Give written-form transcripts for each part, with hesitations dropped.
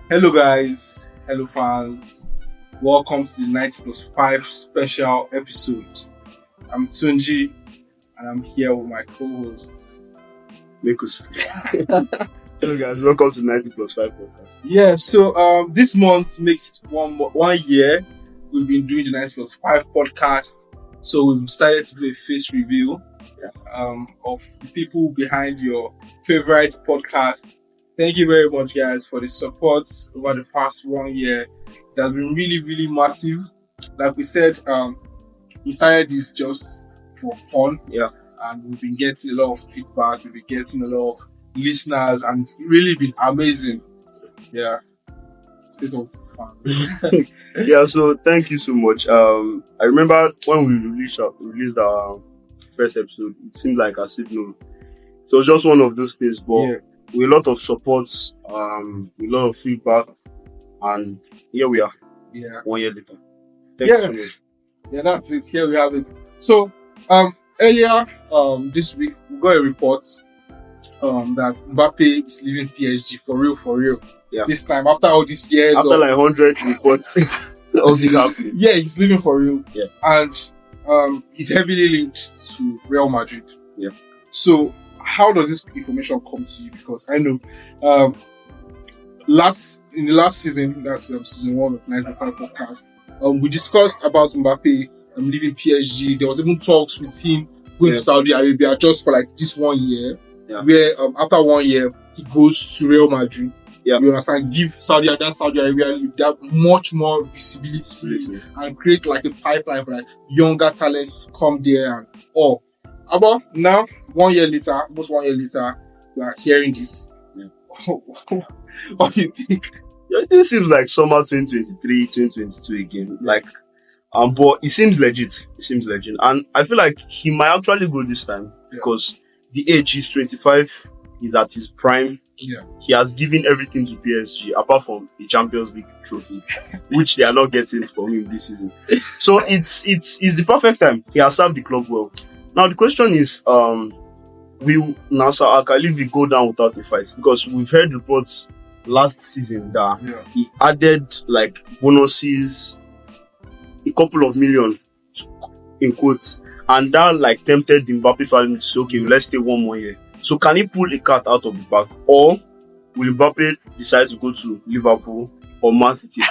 Hello guys, hello fans. Welcome to the 90 plus 5 special episode. I'm Tunji and I'm here with my co-hosts. Mikus. Hello guys, welcome to 90 plus 5 podcast. Yeah, so this month makes it one year we've been doing the 90 plus 5 podcast. So we've decided to do a face review of the people behind your favorite podcast. Thank you very much, guys, for the support over the past 1 year. It has been really, really massive. Like we said, we started this just for fun. Yeah. And we've been getting a lot of feedback. We've been getting a lot of listeners, and it's really been amazing. Yeah. Say something fun. Yeah, so thank you so much. I remember when we released our first episode, it seemed like as if it was just one of those things, but with a lot of support, a lot of feedback, and here we are. Yeah. 1 year later. Thank you so much. Yeah, that's it. Here we have it. So, earlier this week, we got a report that Mbappé is leaving PSG for real. Yeah. This time, after all these years. After like 100 reports of the happening. Yeah, he's leaving for real. Yeah. And he's heavily linked to Real Madrid. Yeah. So, how does this information come to you? Because I know in the last season, that's season 1 of 95 podcast, we discussed about Mbappé leaving PSG. There was even talks with him going to Saudi Arabia just for like this 1 year, where after 1 year he goes to Real Madrid. Yeah. You understand? Give Saudi Arabia that much more visibility and create like a pipeline for like younger talents to come there and all. But now, 1 year later, almost 1 year later, we are hearing this. Yeah. What do you think? Yeah, it seems like summer 2023, 2022 again. Like, but it seems legit. And I feel like he might actually go this time because the age is 25. He's at his prime. Yeah. He has given everything to PSG apart from the Champions League trophy, which they are not getting from him this season. So it's the perfect time. He has served the club well. Now the question is, will Nasser Al-Khelaifi go down without a fight? Because we've heard reports last season that he added like bonuses, a couple of million in quotes, and that like tempted the Mbappé family to say, okay, let's stay 1 more year. So can he pull a cat out of the bag, or will Mbappé decide to go to Liverpool or Man City?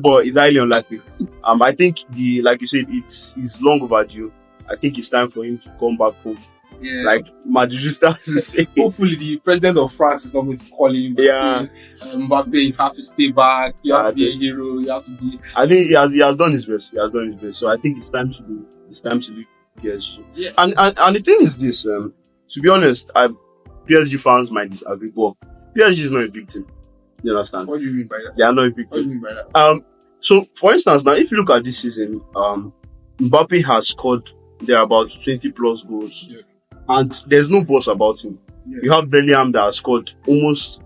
But it's highly unlikely. I think like you said, it's long overdue. I think it's time for him to come back home. Yeah. Like Madridista to say. Hopefully the president of France is not going to call him. Yeah. Saying, Mbappé, you have to stay back. You have to be a hero. You have to be. I think he has done his best. So I think it's time to leave PSG. Yeah. And the thing is this. To be honest, PSG fans might disagree, but PSG is not a big team. You understand? What do you mean by that? They are not a big team. What do you mean by that? So for instance, now if you look at this season, Mbappé has scored there about 20 plus goals, and there's no buzz about him. Yeah. You have Leão that has scored almost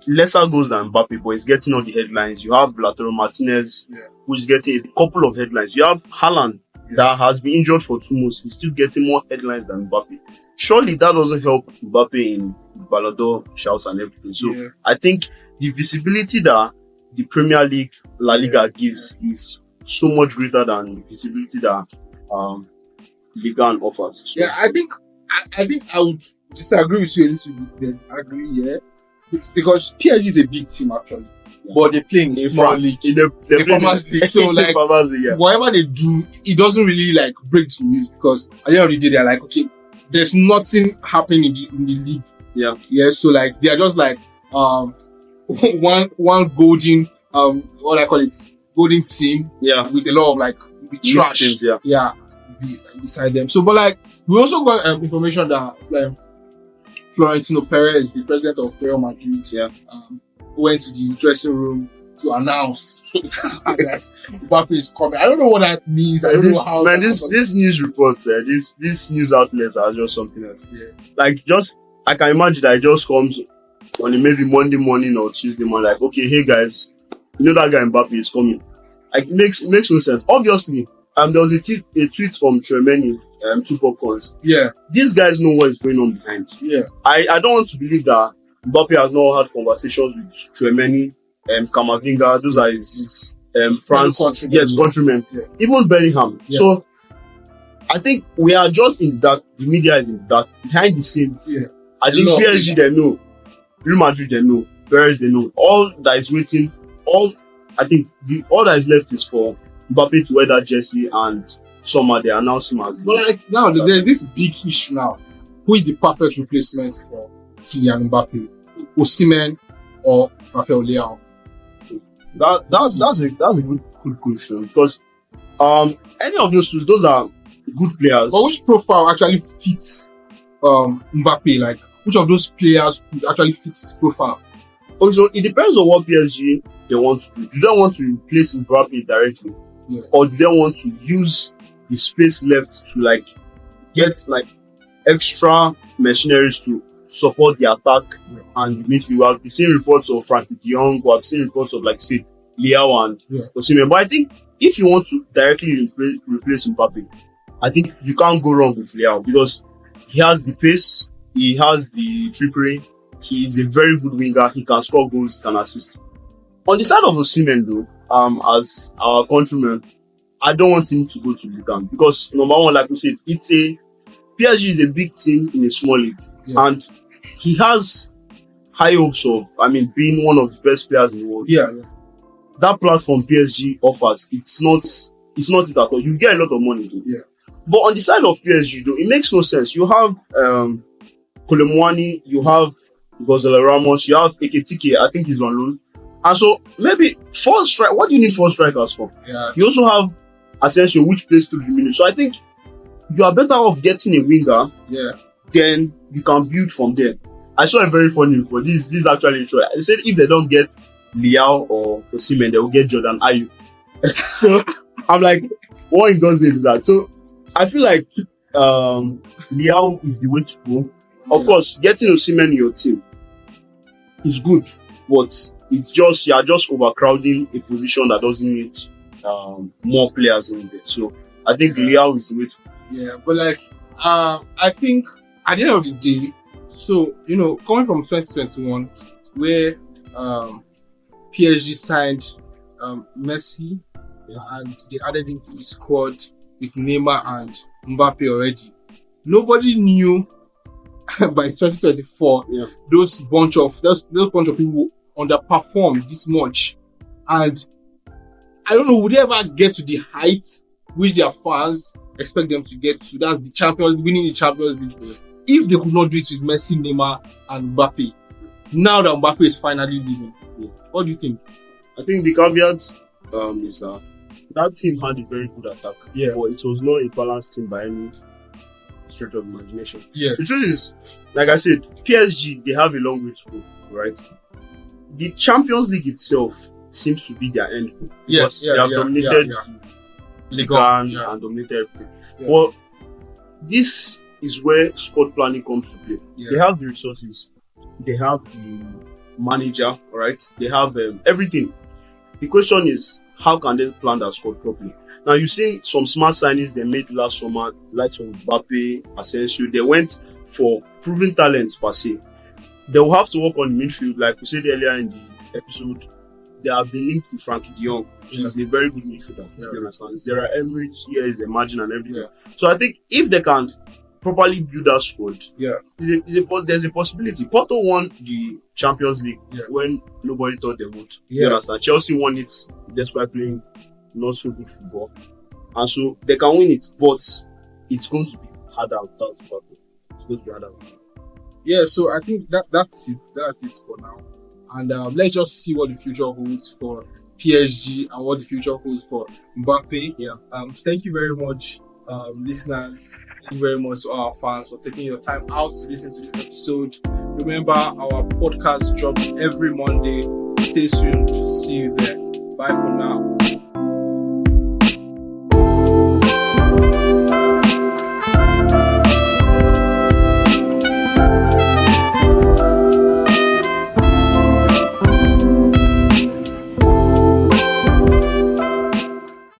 lesser goals than Mbappé, but he's getting all the headlines. You have Lautaro Martinez, who is getting a couple of headlines. You have Haaland that has been injured for 2 months. He's still getting more headlines than Mbappé. Surely that doesn't help Mbappé in Ballon d'Or shouts and everything. So I think the visibility that the Premier League, La Liga gives is so much greater than the visibility that Liga offers. So, yeah, I think I would disagree with you a little bit. Then agree, because PSG is a big team actually, but they play in small league, in the Farmers League. So like whatever they do, it doesn't really like break the news because at the end of the day they're like, okay, there's nothing happening in the league. Yeah. So like they are just like one golden what I call it, golden team. Yeah. With a lot of like trash. Teams, beside them. So, but like we also got information that Florentino Perez, the president of Real Madrid, went to the dressing room to announce that Mbappé is coming. I don't know what that means. I don't know how. Man, this news reports, this news outlets are just something else. Yeah. Like I can imagine that it just comes on maybe Monday morning or Tuesday morning. Like, okay, hey guys, you know that guy Mbappé is coming. Like, it makes no sense. Obviously, there was a tweet from Tremeni, 2 popcorns. Yeah. These guys know what is going on behind. Yeah. I don't want to believe that Mbappé has not had conversations with Tremeni Camavinga, those are his Fellow France, countrymen, yes, yeah. countrymen. Yeah. Even Bellingham. Yeah. So I think we are just in that. The media is in that. Behind the scenes, Yeah. I think A lot of PSG they know, Real Madrid they know, Paris they know. All that is waiting, all that is left is for Mbappé to wear that jersey and summer they announce him as. But like now, there's this big issue now. Who is the perfect replacement for Kylian Mbappé? Osimhen or Rafael Leão? That's a good question because any of those two, those are good players. But which profile actually fits Mbappé? Like which of those players could actually fit his profile? Also, it depends on what PSG they want to do. Do they want to replace Mbappé directly, or do they want to use the space left to like get like extra mercenaries to support the attack and the midfield? We have been seeing reports of Frankie de Jong, we have seen reports of like say Leão and Osimhen. But I think if you want to directly replace Mbappé, I think you can't go wrong with Leão because he has the pace, he has the trickery, he is a very good winger, he can score goals, he can assist. On the side of Osimhen though, as our countryman, I don't want him to go to Lugan because number one, like we said, PSG is a big team in a small league, and he has high hopes of, being one of the best players in the world. Yeah. That platform PSG offers, it's not it at all. You get a lot of money though. Yeah. But on the side of PSG though, it makes no sense. You have Kolomwani, you have Gonzalo Ramos, you have Ekitike, I think he's on loan. And so maybe what do you need 4 strikers for? Yeah. You also have Asensio, which plays 3 minutes. So I think you are better off getting a winger. Yeah. Then you can build from there. I saw a very funny report. This is actually true. They said if they don't get Leão or Osimhen, they will get Jordan Ayew. So I'm like, what in God's name is that? So I feel like Leão is the way to go. Of course, getting Osimhen in your team is good, but it's just, you are just overcrowding a position that doesn't need more players in there. So I think Leão is the way to go. Yeah, but like I think at the end of the day, so coming from 2021 where PSG signed Messi and they added him to the squad with Neymar and Mbappé already. Nobody knew by 2024 those bunch of people underperformed this much, and I don't know, would they ever get to the height which their fans expect them to get to? That's the Champions, winning the Champions League. If they could not do it with Messi, Neymar, and Mbappé, now that Mbappé is finally leaving, what do you think? I think the caveat is that team had a very good attack, but it was not a balanced team by any stretch of imagination. Yeah. The truth is, like I said, PSG, they have a long way to go, right? The Champions League itself seems to be their end goal. Because they have dominated Ligue 1 and dominated everything. Yeah. Well, this is where squad planning comes to play. Yeah. They have the resources, they have the manager, right? They have everything. The question is, how can they plan their squad properly? Now, you've seen some smart signings they made last summer, like Mbappé, Asensio. They went for proven talents per se. They will have to work on the midfield, like we said earlier in the episode. They have been linked to Frankie de Jong. He's a very good midfielder. You understand? Zara Emirates here is a margin and everything. Yeah. So I think if they can properly build that squad, there's a possibility. Porto won the Champions League when nobody thought they would. You understand? Chelsea won it despite playing not so good football, and so they can win it, but it's going to be harder without Mbappé. It's going to be harder. Yeah, so I think that's it. That's it for now. And let's just see what the future holds for PSG and what the future holds for Mbappé. Yeah. Thank you very much, listeners. Thank you very much to our fans for taking your time out to listen to this episode. Remember, our podcast drops every Monday. Stay tuned. See you there. Bye for now.